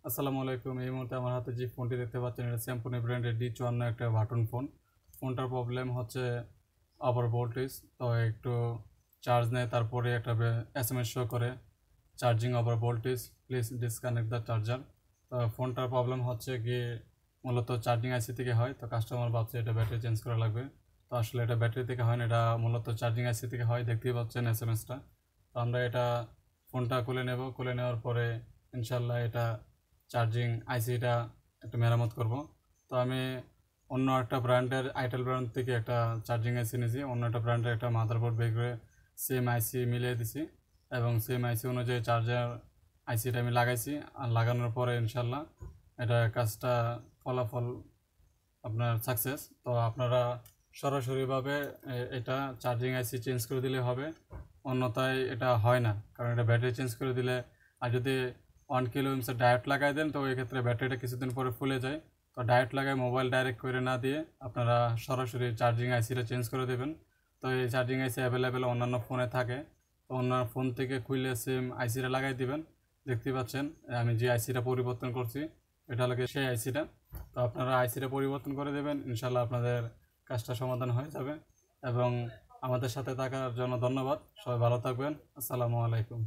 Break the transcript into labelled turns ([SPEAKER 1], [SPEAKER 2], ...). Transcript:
[SPEAKER 1] আসসালামু আলাইকুম। এই মুহূর্তে আমার হাতে যে ফোনটি দেখতে পাচ্ছেন এটা স্যামসং ব্র্যান্ডের D54 একটা বাটন ফোন। ফোনটার প্রবলেম হচ্ছে ওভার ভোল্টেজ, তো একটু চার্জ নেয় তারপরে একটা SMS শো করে charging over voltage, please disconnect the charger. তো ফোনটার প্রবলেম হচ্ছে গিয়ে মূলত চার্জিং আইসি থেকে হয়, তো কাস্টমার ভাবছে এটা ব্যাটারি চেঞ্জ করা লাগবে। তো আসলে এটা ব্যাটারি থেকে হয় না, এটা মূলত চার্জিং আইসি থেকে হয়। দেখতেই পাচ্ছেন SMS টা। তো আমরা এটা ফোনটা খুলে নেব, খুলে নেওয়ার পরে ইনশাল্লাহ এটা চার্জিং আইসিটা একটু মেরামত করব। তো আমি অন্য একটা ব্র্যান্ডের আইটেল ব্র্যান্ড থেকে একটা চার্জিং আইসি নিয়েছি, অন্য একটা ব্র্যান্ডের একটা মাদারবোর্ড বের করে সেম আইসি মিলিয়ে দিছি এবং সেম আইসি অনুযায়ী চার্জার আইসিটা আমি লাগাইছি। আর লাগানোর পরে ইনশাল্লাহ এটা কাজটা ফলাফল আপনার সাকসেস। তো আপনারা সরাসরিভাবে এটা চার্জিং আইসি চেঞ্জ করে দিলে হবে, অন্যথায় এটা হয় না, কারণ এটা ব্যাটারি চেঞ্জ করে দিলে আর যদি 1 কিলো ওহমের ডায়োড লাগাই দেন তো ওই ক্ষেত্রে ব্যাটারিটা কিছুদিন পরে ফুলে যায়। তো ডায়োড লাগায় মোবাইল ডাইরেক্ট করে না দিয়ে আপনারা সরাসরি চার্জিং আইসিটা চেঞ্জ করে দেবেন। তো এই চার্জিং আইসি অ্যাভেলেবেল অন্যান্য ফোনে থাকে, তো অন্যান্য ফোন থেকে খুলে সেম আইসিটা লাগাই দিবেন। দেখতে পাচ্ছেন আমি যে আইসিটা পরিবর্তন করছি এটা হলো সেই আইসিটা। তো আপনারা আইসিটা পরিবর্তন করে দেবেন, ইনশাল্লাহ আপনাদের কাজটা সমাধান হয়ে যাবে। এবং আমাদের সাথে থাকার জন্য ধন্যবাদ। সবাই ভালো থাকবেন। আসসালামু আলাইকুম।